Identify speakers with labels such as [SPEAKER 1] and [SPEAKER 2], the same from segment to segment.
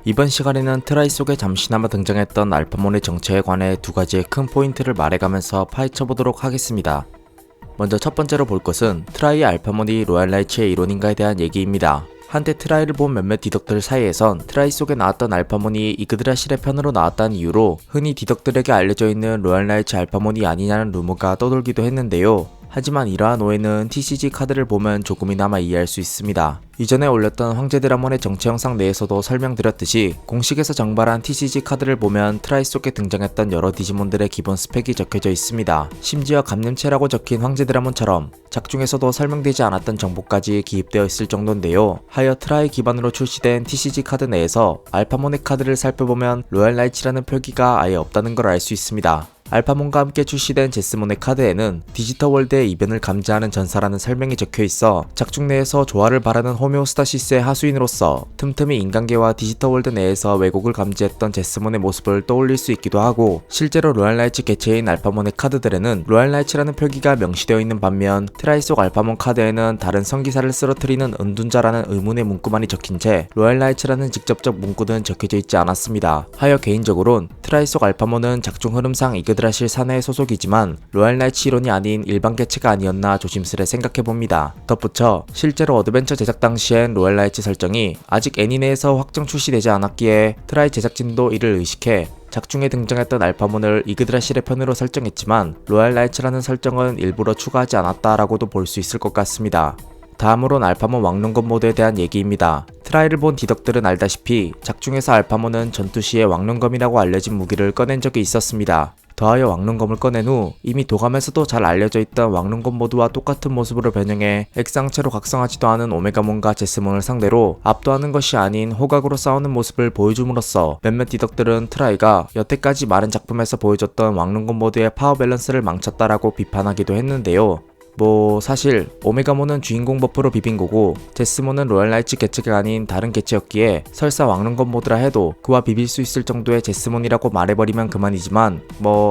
[SPEAKER 1] 이번 시간에는 트라이 속에 잠시나마 등장했던 알파몬의 정체에 관해 두 가지의 큰 포인트를 말해가면서 파헤쳐보도록 하겠습니다. 먼저 첫 번째로 볼 것은 트라이의 알파몬이 로얄 라이츠의 이론인가에 대한 얘기입니다. 한때 트라이를 본 몇몇 디덕들 사이에선 트라이 속에 나왔던 알파몬이 이그드라실의 편으로 나왔다는 이유로 흔히 디덕들에게 알려져 있는 로얄 라이츠 알파몬이 아니냐는 루머가 떠돌기도 했는데요. 하지만 이러한 오해는 TCG 카드를 보면 조금이나마 이해할 수 있습니다. 이전에 올렸던 황제 드라몬의 정체 영상 내에서도 설명드렸듯이 공식에서 정발한 TCG 카드를 보면 트라이 속에 등장했던 여러 디지몬들의 기본 스펙이 적혀져 있습니다. 심지어 감염체라고 적힌 황제 드라몬처럼 작중에서도 설명되지 않았던 정보까지 기입되어 있을 정도인데요. 하여 트라이 기반으로 출시된 TCG 카드 내에서 알파몬의 카드를 살펴보면 로얄 라이츠라는 표기가 아예 없다는 걸 알 수 있습니다. 알파몬과 함께 출시된 제스몬의 카드에는 디지털 월드의 이변을 감지하는 전사라는 설명이 적혀있어 작중 내에서 조화를 바라는 호메오스타시스의 하수인으로서 틈틈이 인간계와 디지털 월드 내에서 왜곡을 감지했던 제스몬의 모습을 떠올릴 수 있기도 하고, 실제로 로얄 라이츠 개체인 알파몬의 카드들에는 로얄 라이츠라는 표기가 명시되어 있는 반면 트라이 속 알파몬 카드에는 다른 성기사를 쓰러뜨리는 은둔자라는 의문의 문구만이 적힌 채 로얄 라이츠라는 직접적 문구는 적혀져 있지 않았습니다. 하여 개인적으론 트라이 속 알파몬은 작중 흐름상 이그드라실 사내의 소속이지만 로얄 라이츠 이론이 아닌 일반 개체가 아니었나 조심스레 생각해봅니다. 덧붙여 실제로 어드벤처 제작 당시엔 로얄 라이츠 설정이 아직 애니메에서 확정 출시되지 않았기에 트라이 제작진도 이를 의식해 작중에 등장했던 알파몬을 이그드라실의 편으로 설정했지만 로얄 라이츠라는 설정은 일부러 추가하지 않았다라고도 볼 수 있을 것 같습니다. 다음으론 알파몬 왕눈검 모드에 대한 얘기입니다. 트라이를 본 디덕들은 알다시피 작중에서 알파몬은 전투 시에 왕눈검이라고 알려진 무기를 꺼낸 적이 있었습니다. 더하여 왕눈검을 꺼낸 후 이미 도감에서도 잘 알려져 있던 왕눈검 모드와 똑같은 모습으로 변형해 액상체로 각성하지도 않은 오메가몬과 제스몬을 상대로 압도하는 것이 아닌 호각으로 싸우는 모습을 보여줌으로써 몇몇 디덕들은 트라이가 여태까지 많은 작품에서 보여줬던 왕눈검 모드의 파워 밸런스를 망쳤다라고 비판하기도 했는데요. 사실 오메가몬은 주인공 버프로 비빈 거고 제스몬은 로얄 라이츠 개체가 아닌 다른 개체였기에 설사 왕눈검 모드라 해도 그와 비빌 수 있을 정도의 제스몬이라고 말해버리면 그만이지만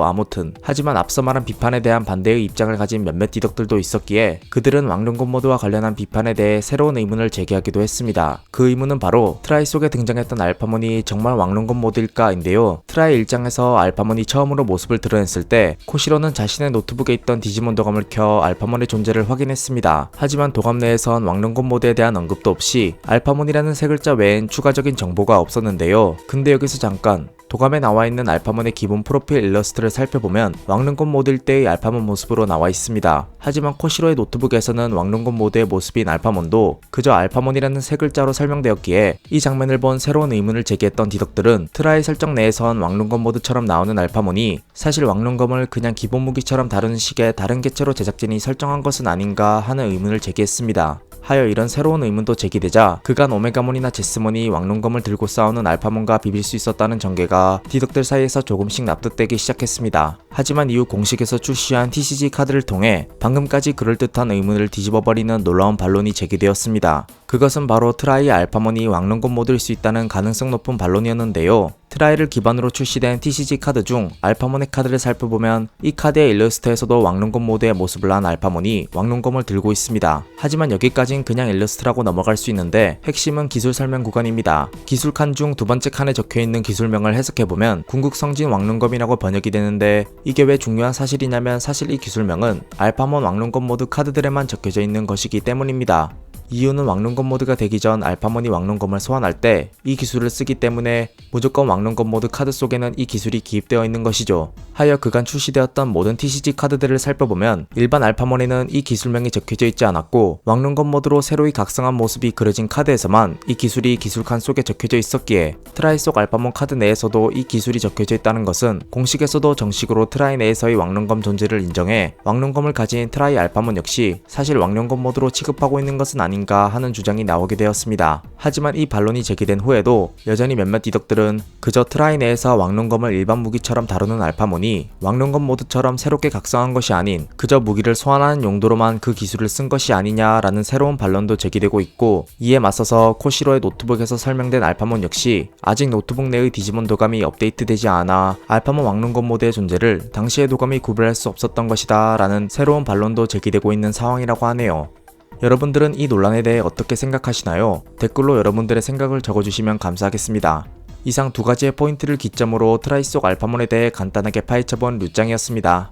[SPEAKER 1] 아무튼 하지만 앞서 말한 비판에 대한 반대의 입장을 가진 몇몇 디덕들도 있었기에 그들은 왕눈검 모드와 관련한 비판에 대해 새로운 의문을 제기하기도 했습니다. 그 의문은 바로 트라이 속에 등장했던 알파몬이 정말 왕눈검 모드일까인데요. 트라이 1장에서 알파몬이 처음으로 모습을 드러냈을 때 코시로는 자신의 노트북에 있던 디지몬 도감을 켜 알파몬의 존재를 확인했습니다. 하지만 도감 내에선 왕눈검 모드에 대한 언급도 없이 알파몬이라는 세 글자 외엔 추가적인 정보가 없었는데요. 근데 여기서 잠깐 도감에 나와있는 알파몬의 기본 프로필 일러스트를 살펴보면 왕눈검 모드일 때의 알파몬 모습으로 나와 있습니다. 하지만 코시로의 노트북에서는 왕눈검 모드의 모습인 알파몬도 그저 알파몬이라는 세 글자로 설명되었기에 이 장면을 본 새로운 의문을 제기했던 디덕들은 트라이 설정 내에선 왕눈검 모드처럼 나오는 알파몬이 사실 왕눈검을 그냥 기본 무기처럼 다루는 식의 다른 개체로 제작진이 설정한 것은 아닌가 하는 의문을 제기했습니다. 하여 이런 새로운 의문도 제기되자 그간 오메가몬이나 제스몬이 왕눈검을 들고 싸우는 알파몬과 비빌 수 있었다는 전개가 디덕들 사이에서 조금씩 납득되기 시작했습니다. 하지만 이후 공식에서 출시한 TCG 카드를 통해 방금까지 그럴듯한 의문을 뒤집어버리는 놀라운 반론이 제기되었습니다. 그것은 바로 트라이의 알파몬이 왕눈검 모드일 수 있다는 가능성 높은 반론이었는데요. 트라이를 기반으로 출시된 TCG 카드 중 알파몬의 카드를 살펴보면 이 카드의 일러스트에서도 왕눈검 모드의 모습을 한 알파몬이 왕눈검을 들고 있습니다. 하지만 여기까진 그냥 일러스트라고 넘어갈 수 있는데 핵심은 기술 설명 구간입니다. 기술 칸 중 두 번째 칸에 적혀있는 기술명을 해석해보면 궁극성진 왕눈검이라고 번역이 되는데 이게 왜 중요한 사실이냐면 사실 이 기술명은 알파몬 왕눈검 모드 카드들에만 적혀져 있는 것이기 때문입니다. 이유는 왕눈검 모드가 되기 전 알파몬이 왕눈검을 소환할 때 이 기술을 쓰기 때문에 무조건 왕눈검 모드 카드 속에는 이 기술이 기입되어 있는 것이죠. 하여 그간 출시되었던 모든 TCG 카드들을 살펴보면 일반 알파몬에는 이 기술명이 적혀져 있지 않았고 왕눈검 모드로 새로이 각성한 모습이 그려진 카드에서만 이 기술이 기술칸 속에 적혀져 있었기에 트라이 속 알파몬 카드 내에서도 이 기술이 적혀져 있다는 것은 공식에서도 정식으로 트라이 내에서의 왕눈검 존재를 인정해 왕눈검을 가진 트라이 알파몬 역시 사실 왕눈검 모드로 취급하고 있는 것은 아닌가 하는 주장이 나오게 되었습니다. 하지만 이 반론이 제기된 후에도 여전히 몇몇 디덕들은 그저 트라이 내에서 왕눈검을 일반 무기처럼 다루는 알파몬이 왕눈검 모드처럼 새롭게 각성한 것이 아닌 그저 무기를 소환하는 용도로만 그 기술을 쓴 것이 아니냐라는 새로운 반론도 제기되고 있고, 이에 맞서서 코시로의 노트북에서 설명된 알파몬 역시 아직 노트북 내의 디지몬 도감이 업데이트되지 않아 알파몬 왕눈검 모드의 존재를 당시의 도감이 구별할 수 없었던 것이다 라는 새로운 반론도 제기되고 있는 상황이라고 하네요. 여러분들은 이 논란에 대해 어떻게 생각하시나요? 댓글로 여러분들의 생각을 적어주시면 감사하겠습니다. 이상 두 가지의 포인트를 기점으로 트라이 속 알파몬에 대해 간단하게 파헤쳐본 류짱이었습니다.